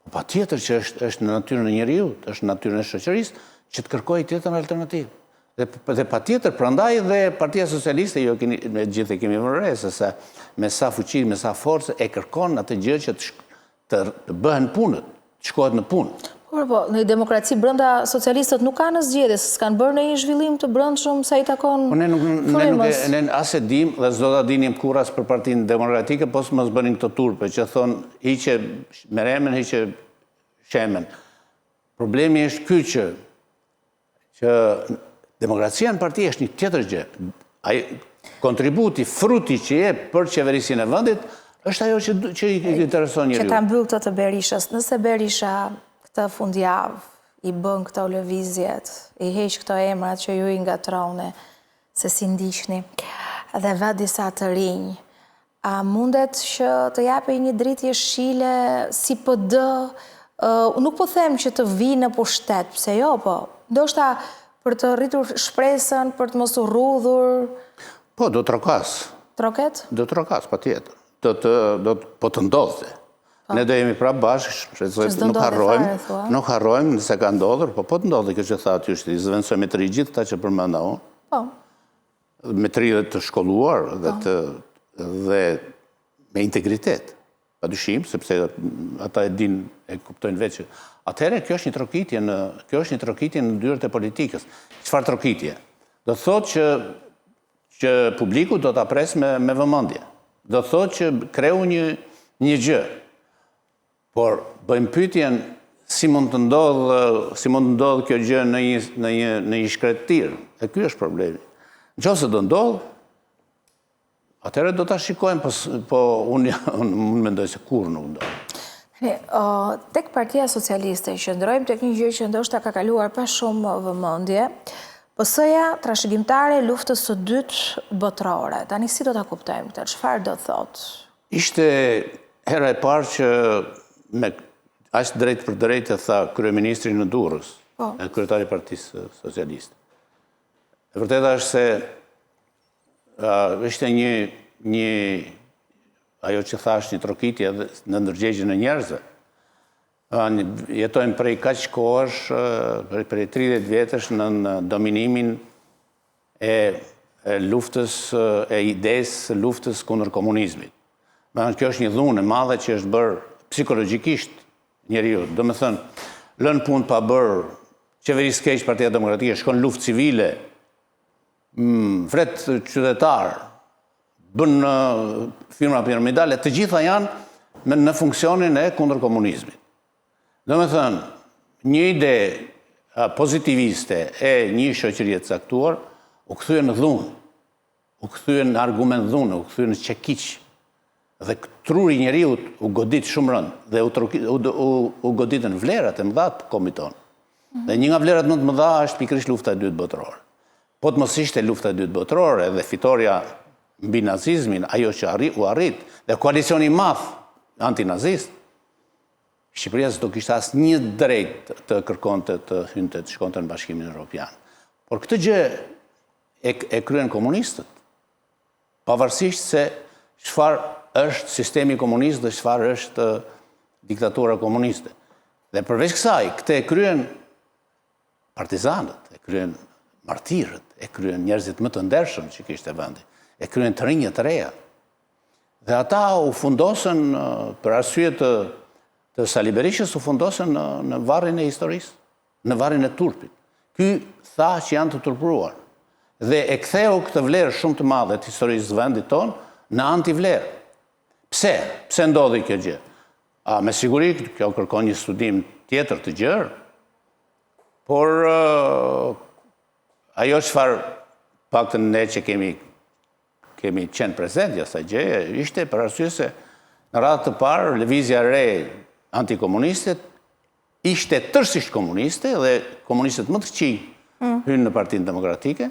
Speaker 2: Po patjetër që është në natyrën e njeriut, është në natyrën e shoqërisë që të kërkojë tjetër alternativë. Dhe patjetër, prandaj dhe Partia Socialiste, jo me gjithë e kemi vënë re, se me sa fuqi, me sa forcë e kërkon atë gjë që të bëhen punët, të shkohet në punë.
Speaker 1: Po, në demokraci brenda socialistët nuk kanë zgjedhje, s'kan bërë në një zhvillim të brendshëm sa i takon frymës.
Speaker 2: Ne as e dim dhe s'do ta dinim kurrë as për Partinë Demokratike, po mos bënin këto turpe që thonë hiqe Meremen, hiqe Shemen. Problemi është ky që demokracia në parti është një tjetër gjë. Ai kontributi, fruti që jep për qeverisjen e vendit është ajo që i intereson njeriu.
Speaker 1: Që ta mbyll këtë të Berishës. Nëse Berisha këtë fundjavë i bën këto lëvizjet, i heq këto emrat që ju i ngatroni se si ndiqni dhe vë disa të rinj, a mundet që të japi një dritë jeshile si PD? Nuk po them që të vi në pushtet, pse jo, po ndoshta për të rritur shpresën, për të mos u rrudhur?
Speaker 2: Po, do të trokas.
Speaker 1: Troket?
Speaker 2: Do të trokas, patjetër. Po të ndodhte. Ne do jemi prapë bashkë, nuk harrojmë nëse ka ndodhur, po të ndodhur kjo që tha aty është, i zëvendësoj me të gjithë ta që përmenda unë, me të rinj të shkolluar dhe me integritet, pa dyshim, sepse ata e din, e kuptojnë vetë që atëherë kjo është një trokitje në dyrët e politikës. Çfarë trokitje? Do thotë që publiku do ta pres me vëmendje. Do thotë që kreu një gjë. Por bëjmë pyetjen si mund të ndodhë kjo gjë në një shkretëtir. E ky është problemi. Nëse do ndodh, atëherë do ta shikojmë, po unë mendoj se kurrë nuk ndodh.
Speaker 1: Tek Partia Socialiste qëndrojmë tek një gjë që ndoshta ka kaluar pa shumë vëmendje. PS-ja trashëgimtare luftës së dytë botërore. Tani si do ta kuptojmë këtë? Çfarë do thotë?
Speaker 2: Ishte hera e parë që me aq drejt për drejt e tha kryeministri në Durrës, kryetari i Partisë Socialiste. E vërteta është se ishte një ajo që thash një trokitje në ndërgjegjen e njerëzve. Jetojmë prej kaq kohësh, prej 30 vjetësh në dominimin e luftës, e idesë luftës kundër komunizmit. Kjo është një dhunë e madhe që është bërë psikologjikisht njeriu. Do me thënë, lën punë pa bërë, qeverisë keq Partia Demokratike, shkon luftë civile, vret qytetar, bën firma piramidale, të gjitha janë në funksionin e kundër komunizmit. Do me thënë, një ide pozitiviste e një shoqërie të caktuar u kthye në dhunë, u kthye në argument dhunë, u kthye në çekiç. Dhe truri njeriut u godit shumë rënd dhe u goditën vlerat e mëdha të kombit tonë. Dhe një nga vlerat më të mëdha është pikërisht lufta e dytë botërore. Po të mos ishte lufta e dytë botërore dhe fitoria mbi nazizmin, ajo që u arrit, dhe koalicioni i madh antinazist, Shqipëria s'do kishte asnjë drejt të kërkonte të hynte të shkonte në Bashkimin Evropian. Por këtë gjë e kryen komunistët, pavarësisht se çfarë është sistemi komunist dhe çfarë është diktatura komuniste. Dhe përveç kësaj, këtë e kryen partizanët, e kryen martirët, e kryen njerëzit më të ndershëm që kishte vendi, e kryen të rinjët të reja. Dhe ata u fundosën për arsye të Sali Berishës, u fundosën në varrin e historisë, në varrin e turpit. Ky tha që janë të turpruar. Dhe e ktheu këtë vlerë shumë të madhe të historisë vendit tonë në antivlerë. Pse? Pse ndodhi kjo gjë? Me siguri kjo kërkon një studim tjetër të gjerë, por ajo çfarë paktën ne që kemi qenë prezent asaj gjëje, ishte për arsye se në radhë të parë lëvizja e re antikomuniste ishte tërësisht komuniste dhe komunistët më të këqij hynë në Partinë Demokratike.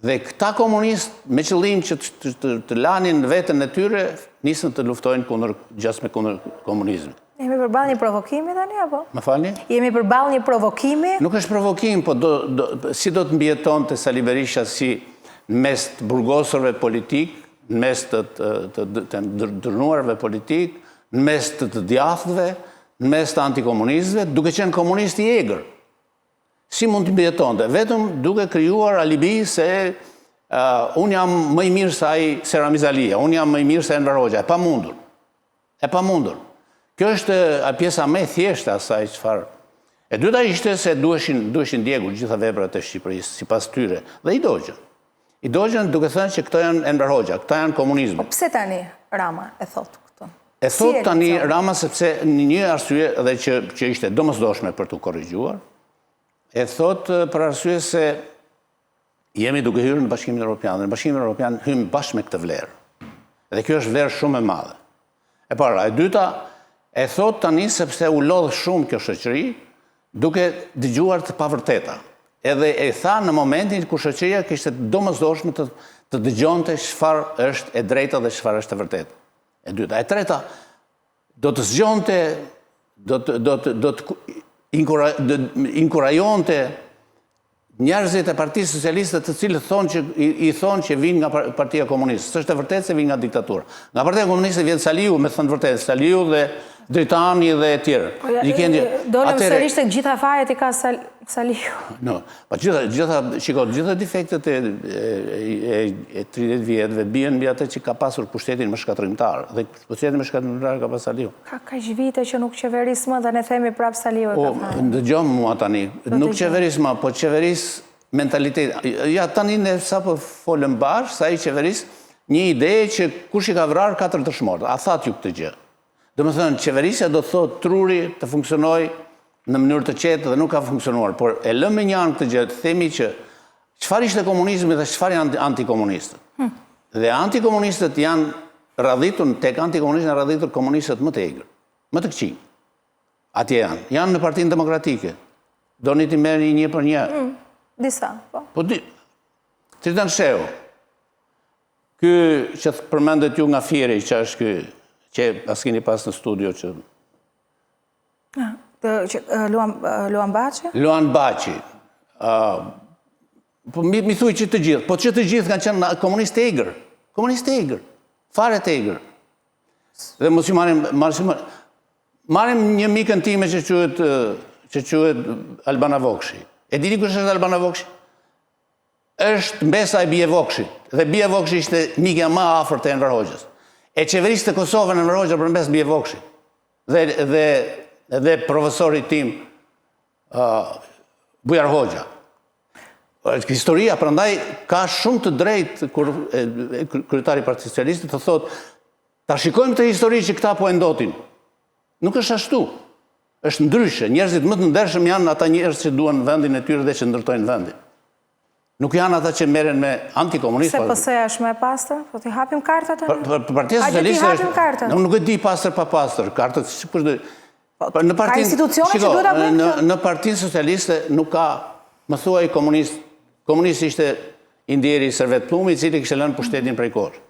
Speaker 2: Dhe këta komunistë me qëllim që të lanin veten e tyre nisën të luftojnë kundër komunizmit.
Speaker 1: Jemi përballë një provokimi tani apo?
Speaker 2: Më falni?
Speaker 1: Jemi përballë një provokimi?
Speaker 2: Nuk është provokim, po si do të mbijetonte Sali Berisha si në mes të burgosurve politik, në mes të ndërnuarve politik, në mes të djathtëve, në mes të antikomunistëve, duke qenë komunist i egër. Si mund të mbijetonte? Vetëm duke krijuar alibi se unë jam më i mirë se ai se Ramiz Alia, unë jam më i mirë se Enver Hoxha, e pamundur. E pamundur. Kjo është pjesa më e thjeshtë asaj çfarë. E dyta ishte se duheshin ndjekur gjitha veprat e Shqipërisë sipas tyre dhe i dogjën. I dogjën duke thënë që këto janë Enver Hoxha, këta janë komunizmi.
Speaker 1: Po pse tani Rama e thotë këtë?
Speaker 2: E thot tani Rama sepse një arsye dhe që ishte domosdoshme për të korrigjuar, e thot për arsye se jemi duke hyrë në Bashkimin Evropian, dhe në Bashkimin Evropian hymë bashkë me këtë vlerë. Dhe kjo është vlerë shumë e madhe. E para, e dyta, e thot tani sepse u lodh shumë kjo shoqëri, duke dëgjuar të pavërteta. Edhe e tha në momentin ku shoqëria kishte domosdoshme të dëgjonte çfarë është e drejta dhe çfarë është e vërtetë. E dyta. E treta, do të zgjonte, do të inkurajonte njerëzit e Partisë Socialiste të cilët i thonë që vinë nga Partia Komuniste. S'është e vërtetë se vinë nga diktatura. Nga Partia Komuniste vjen Saliu, me thënë vërtetë, Saliu dhe Dritani dhe tjerë.
Speaker 1: Dolem sërish të gjitha fajet i ka Saliu.
Speaker 2: No, pa gjitha defektet e 30 vjetëve bien mbi atë që ka pasur pushtetin më shkatrimtar. Dhe pushtetin më shkatrimtar ka pas Saliu.
Speaker 1: Ka vite që nuk qeveris më dhe ne themi prap Saliu e ka thënë.
Speaker 2: Ndëgjom mua tani, nuk qeveris më, po qeveris mentalitet. Ja, tani ne sa po folëm bashkë, sa i qeveris një ide që kush i ka vrarë 4 dëshmorë. A thatë ju këtë gjë. Dhe më thënë, qeverisja do të thotë truri të funksionoj në mënyrë të qetë dhe nuk ka funksionuar. Por e lëmë një anë këtë gjë, të themi që çfarë ishte komunizmi dhe çfarë janë antikomunistët. Dhe antikomunistët janë radhitur, tek antikomunistët janë radhitur komunistët më të egrë, më të këqij. Atje janë në Partinë Demokratike. Doni t'i merrni një për një.
Speaker 1: Disa, po.
Speaker 2: Po Tritan Sheu, ky që përmendet ju nga Fieri, që është ky, që as keni pas në studio që...
Speaker 1: Luan Baçi?
Speaker 2: Luan Baçi. Mi thuj që të gjithë, po që të gjithë kanë qenë komunistë egrë. Komunistë egrë. Fare të egrë. Dhe mos ju marim një mikën time që quhet Albana Vokshi. E dini kush është Albana Vokshi? Është mbesa e Bie Vokshit. Dhe Bie Vokshi ishte mikja më afërt e Enver Hoxhës. E qeveriste Kosovën në Enver Hoxha përmes Bie Vokshit. Dhe profesori tim, Bujar Hoxha. Historia, prandaj, ka shumë të drejtë kryetari i Partisë Socialiste të thotë, ta shikojmë këtë histori që këta po e ndotin. Nuk është ashtu. Është ndryshe. Njerëzit më të ndershëm janë ata njerëz që duan vendin e tyre dhe që ndërtojnë vendin. Nuk janë ata që merren me antikomunistë.
Speaker 1: Se PS-ja është më e pastër? Po t'i hapim kartat?
Speaker 2: Partia Socialiste është... Nuk e di pastër pa pastër. Kartat,
Speaker 1: ka institucione që duhet ta bëjmë?
Speaker 2: Në Partinë Socialiste nuk ka, më thuaj komunist. Komunisti ishte Indieri Servet Plumi, i cili kishte lënë pushtetin prej kohësh.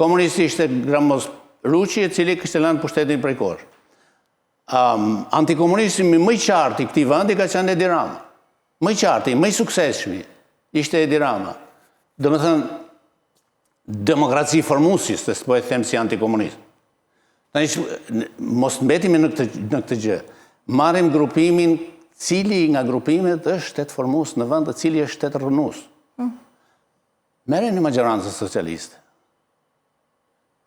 Speaker 2: Komunisti ishte Gramos Ruçi, i cili kishte lënë pushtetin prej kohësh. Antikomunizmi më i qartë i këtij vendi ka qenë Edi Rama. Më i qartë, më i suksesshëm ishte Edi Rama. Domethënë, demokraci formusis, të po e them si antikomunist. Mos mbetemi në këtë gjë. Marrim grupimin, cili nga grupimet është shtet formues në vend, cili është shtet rrënues. Merreni maggiorancën socialiste.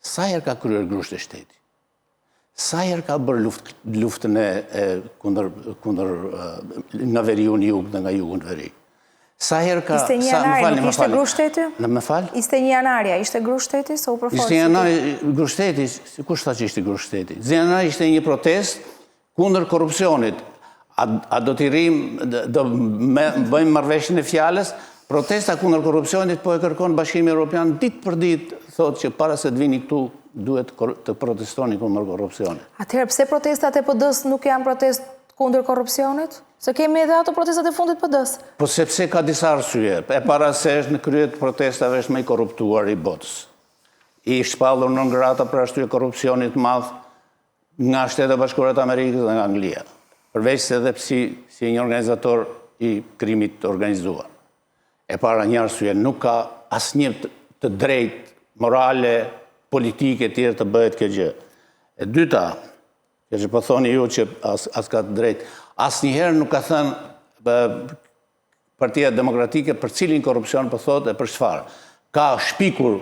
Speaker 2: Sa herë ka kryer grusht e shteti? Sa herë ka bërë luftën kundër nga veriu në jug dhe nga jugu në veri? Sa herë ka...
Speaker 1: Ishte një janari, nuk ishte grusht shteti?
Speaker 2: Me falë?
Speaker 1: Ishte një janarja, ishte grusht shteti, se u përforci?
Speaker 2: Ishte janari, grusht shteti, kush tha që ishte grusht shteti? Janari ishte një protest kundër korrupsionit. A do t'i rrim, do bëjmë marrëveshjen e fjalës, protesta kundër korrupsionit po e kërkon Bashkimi Evropian ditë për ditë, thotë që para se të vini këtu duhet të protestoni kundër korrupsionit.
Speaker 1: Atëherë pse protestat e PD-s nuk janë protest kundër korrupsionit? Se kemi edhe ato protestat e fundit PD-s.
Speaker 2: Po sepse ka disa arsye. E para se është në krye të protestave është më i korruptuar i botës. I shpallur non grata për arsye korrupsionit madh nga Shtetet Bashkuara të Amerikës dhe nga Anglia. Përveç se edhe si një organizator i krimit të organizuar. E para një arsye, nuk ka asnjë të drejtë morale, politike tjerë të bëhet kjo gjë. E dyta, që po thoni ju që as ka të drejtë, asnjëherë nuk ka thënë Partia Demokratike për cilin korrupsion po thotë e për çfarë. Ka shpikur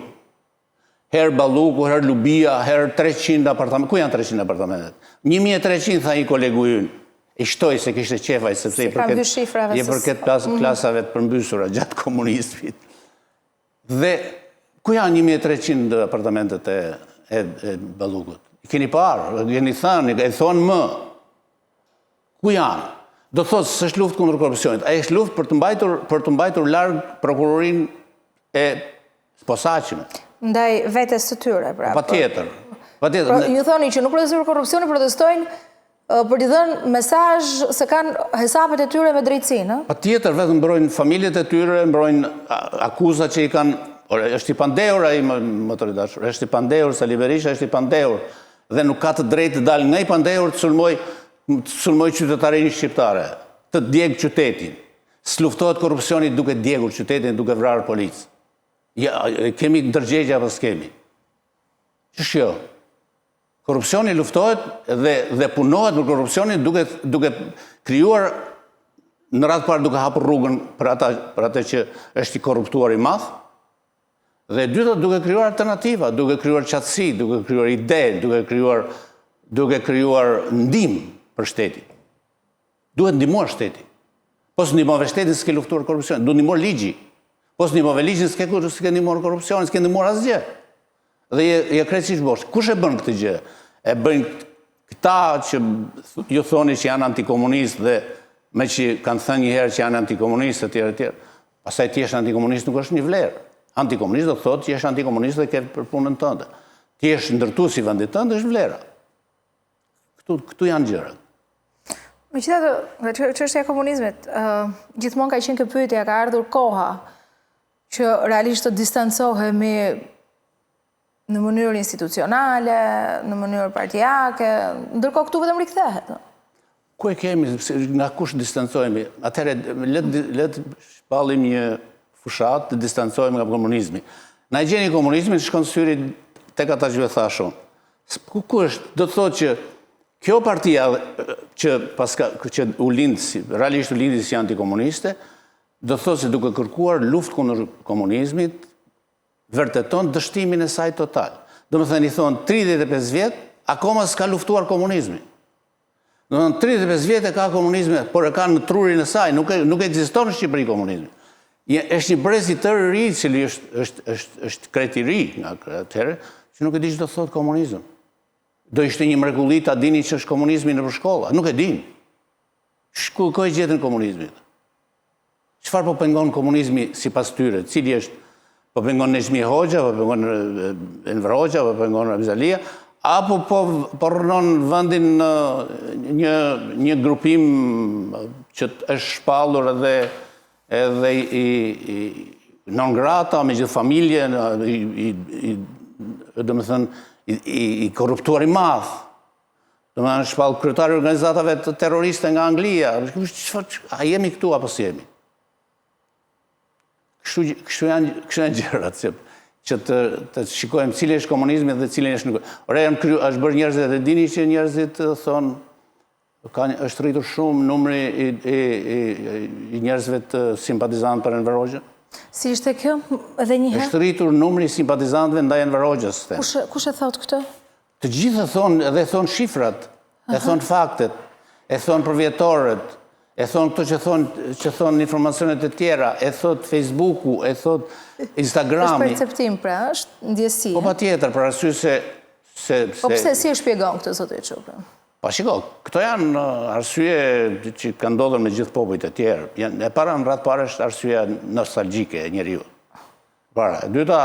Speaker 2: herë Balluku, herë Lubia, herë 300 apartamente. Ku janë 300 apartamentet? 1300 tha i kolegu ynë. I shtoj se kishte qefaj, sepse i përket klasave të përmbysura gjatë komunizmit. Dhe ku janë 1300 apartamentet e Ballukut? I keni parë, keni thënë, e thonë më. Ku janë? Do thotë se është luftë kundër korrupsionit. Ai është luftë për të mbajtur larg prokurorin e posaçme.
Speaker 1: Ndaj vetes së tyre, pra.
Speaker 2: Patjetër.
Speaker 1: Ju thoni që nuk protestojnë korrupsionin, protestojnë për t'i dhënë mesazh se kanë hesapet e tyre me drejtësinë.
Speaker 2: Patjetër, vetëm mbrojnë familjet e tyre, mbrojnë akuzat që i kanë. Është i pandehur ai më të dashur. Është i pandehur Sali Berisha, është i pandehur dhe nuk ka të drejtë të dalë nga i pandehur të sulmoj qytetarinë shqiptare, të djegë qytetin. s'luftohet korrupsioni duke djegur qytetin, duke vrarë policë. Ja, kemi ndërgjegje apo s'kemi? Ç'është jo? Korrupsioni luftohet dhe punohet për korrupsionin duke krijuar në radhë parë duke hapur rrugën për atë që është i korruptuar i madh. Dhe dyta duke krijuar alternativa, duke krijuar qatësi, duke krijuar ide, duke krijuar ndihmë për shtetin. Duhet ndihmuar shteti. Po s'ndihmove shtetin s'ke luftuar korrupsionin, duhet ndihmuar ligji. Po s'ndihmove ligjin s'ke ndihmuar korrupsionin, s'ke ndihmuar asgjë. Dhe je krejtësisht bosh. Kush e bën këtë gjë? E bëjnë këta që ju thoni që janë antikomunistë dhe me që kanë thënë një herë që janë antikomunistë etj. Pastaj ti je antikomunist nuk është një vlerë. Antikomunist do të thotë që je antikomunist dhe ke për punën tënde. Ti je ndërtues i vendit tënd është vlera. Këtu janë gjërat.
Speaker 1: Megjithatë, nga çështja e komunizmit, gjithmonë ka qenë kjo pyetje, ka ardhur koha që realisht të distancohemi në mënyrë institucionale, në mënyrë partijake, ndërkohë këtu vetëm rikthehet.
Speaker 2: Ku e kemi, nga kush distancohemi? Atëherë, letë shpallim një fushat të distancohemi nga komunizmi. Na e gjeni komunizmin, shkon syri tek ata që thashun. Ku është? Do të thotë që kjo partia që u lindë, realisht u lindi si antikomuniste, do të thotë se duke kërkuar luftë kundër komunizmit, vërteton dështimin e saj total. Do më thënë, i thonë, 35 vjet, akoma s'ka luftuar komunizmi. Do më thënë, 35 vjet e ka komunizmi, por e ka në trurin e saj, nuk ekziston në Shqipëri komunizmi. Është një brez i tërë ri, cili është krejt i ri nga atëherë, që nuk e di që do thotë komunizëm. Do ishte një mrekulli ta dini që është komunizmi në shkolla. Nuk e din. Ku e gjetën komunizmit? Çfarë po pengon komunizmi sipas tyre? Cili është? Po pengon Nexhmi Hoxha, po pengon Enver Hoxha, po pengon Abizalia, apo po rënon vendin një grupim që është shpallur edhe non grata, me gjithë familje, do më thënë, i korruptuar i madh. Do më thënë, shpallë kryetari organizatave terroriste nga Anglia. A jemi këtu apo si jemi? Kështu janë gjërat, që të shikojmë cili është komunizmi dhe cili është nuk. Ore, është bërë njerëzit dhe dini që njerëzit thonë, është rritur shumë numri i njerëzve të simpatizantë për Enver Hoxhën.
Speaker 1: Si ishte kjo edhe një herë?
Speaker 2: Është rritur numri i simpatizantëve ndaj Enver Hoxhës.
Speaker 1: Kush e thot këtë?
Speaker 2: Të gjithë thonë, edhe thonë shifrat, e thonë faktet, e thonë përvjetorët, e thonë këto që thonë informacionet e tjera, e thotë Facebooku, e thotë Instagrami.
Speaker 1: Është perceptim, pra, është ndjesi.
Speaker 2: Po pa tjetër, për arsye se...
Speaker 1: Po pse si e shpjegon këtë, zotë Çupa?
Speaker 2: Pa shiko, këto janë arsye që kanë ndodhur me gjithë popujt e tjerë. E para në radhë parë është arsyeja nostalgjike e njeriu. Para, e dyta,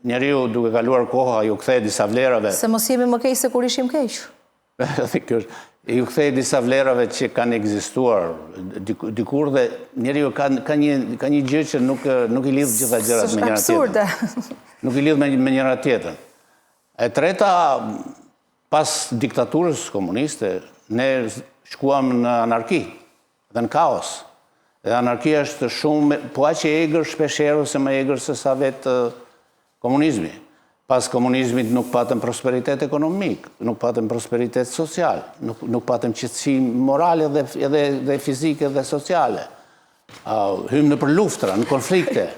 Speaker 2: njeriu duke kaluar koha ju kthej disa vlerave. Se
Speaker 1: mos jemi më keq se kur ishim keq.
Speaker 2: Ju kthej disa vlerave që kanë ekzistuar dikur dhe njeriu ka një gjë që nuk i lidh gjitha gjërat me njëra tjetrën. Nuk i lidh me njëra tjetrën. E treta, pas diktaturës komuniste, ne shkuam në anarki dhe në kaos. Dhe anarkia është shumë, po aq e egër shpeshherë ose më egër se sa vetë komunizmi. Pas komunizmit nuk patëm prosperitet ekonomik, nuk patëm prosperitet social, nuk patëm qetësi morale dhe fizike dhe sociale. Hymë në për luftra, në konflikte.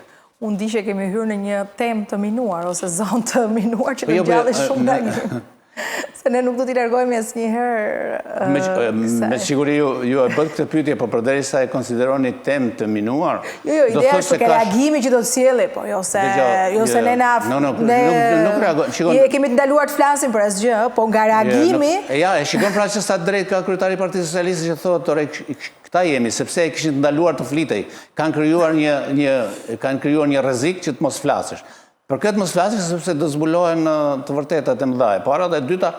Speaker 1: Unë di që kemi hyrë në një temë të minuar, ose zonë të minuar që në gjallë shumë dangë. Se ne nuk do t'i largojmë asnjëherë.
Speaker 2: Me siguri ju e bët këtë pyetje, po përderisa e konsideroni temë të minuar.
Speaker 1: Jo, ideja është ke reagimi që do të sjellë, po jo se ne nuk reagojmë. Ne kemi të ndaluar të flasim për asgjë, po nga reagimi.
Speaker 2: Ja, e shikon pra që sa drejt ka kryetari i Partisë Socialiste që thotë, ore, këta jemi, sepse e kishin të ndaluar të flitej. Kanë krijuar një rrezik që të mos flasësh. Për këtë mos flasësh sepse do zbulohen të vërtetat e mëdha. Para dhe dyta,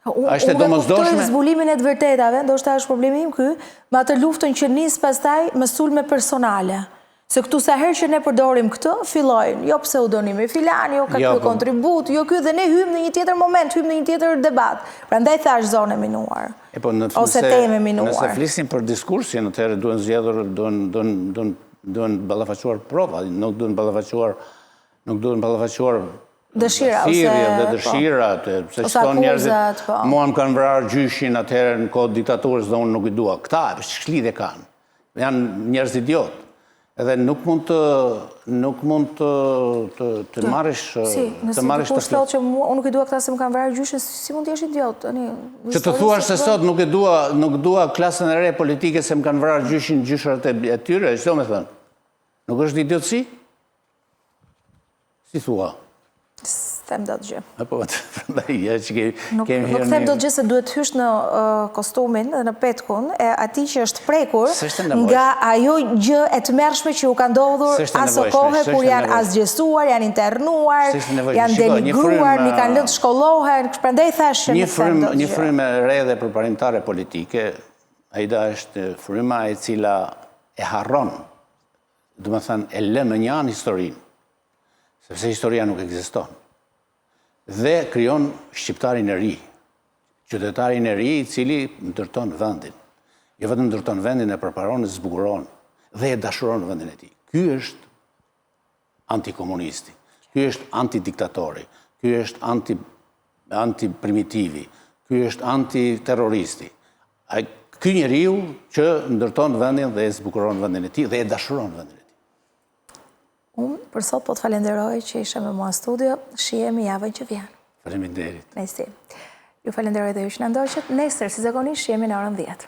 Speaker 2: është e domosdoshme.
Speaker 1: Unë kuptoj zbulimin e të vërtetave, ndoshta është problemi im ky, me atë luftën që nis pastaj me sulme personale. Se këtu sa herë që ne përdorim këtë, fillojnë, jo pseudonimi filan, jo ka ky kontribut, jo ky dhe ne hymë në një tjetër moment, hymë në një tjetër debat. Prandaj thash zonë e minuar. Ose temë e minuar.
Speaker 2: Nëse flisim për diskursin, atëherë duhen zgjedhur, duhen ballafaquar prova, nuk duhen ballafaquar
Speaker 1: dëshira
Speaker 2: dhe dëshirat, se çton njerëzit, mua më kanë vrarë gjyshin atëherë në kohë diktaturës dhe unë nuk i dua. Këta ç'lidhje kanë? Janë njerëz idiot. Edhe nuk mund të marrësh
Speaker 1: nëse dikush thotë që unë nuk i dua këta se më kanë vrarë gjyshin, si mund të jesh idiot?
Speaker 2: Që të thuash se sot nuk dua klasën e re politike se më kanë vrarë gjyshin gjyshrat e tyre, ç'do me thënë? Nuk është idiotësi? Si thua?
Speaker 1: Them do të gjë.
Speaker 2: Nuk
Speaker 1: them do të gjë se duhet hysh në kostumin dhe në petkun e atij që është prekur nga ajo gjë e tmerrshme që u ka ndodhur aso kohë kur janë asgjësuar, janë internuar, janë denigruar, i kanë lënë të shkollohen, prandaj thash që
Speaker 2: një frymë e re dhe përparimtare politike, Aida është fryma e cila e harron, do të thënë e lë më njan historinë, sepse historia nuk ekziston. Dhe krijon shqiptarin e ri, qytetarin e ri i cili ndërton vendin. Jo vetëm ndërton vendin, e përparon, e zbukuron dhe e dashuron vendin e tij. Ky është antikomunisti, ky është antidiktatori, ky është antiprimitivi, ky është antiterroristi. Ky njeriu që ndërton vendin dhe e zbukuron vendin e tij dhe e dashuron vendin e tij.
Speaker 1: Unë për sot po të falenderoj që ishe me mua në studio, shihemi javën që vjen.
Speaker 2: Faleminderit.
Speaker 1: Ju falenderoj dhe ju që në ndoqët, nesër si zakonisht shihemi në orën 10.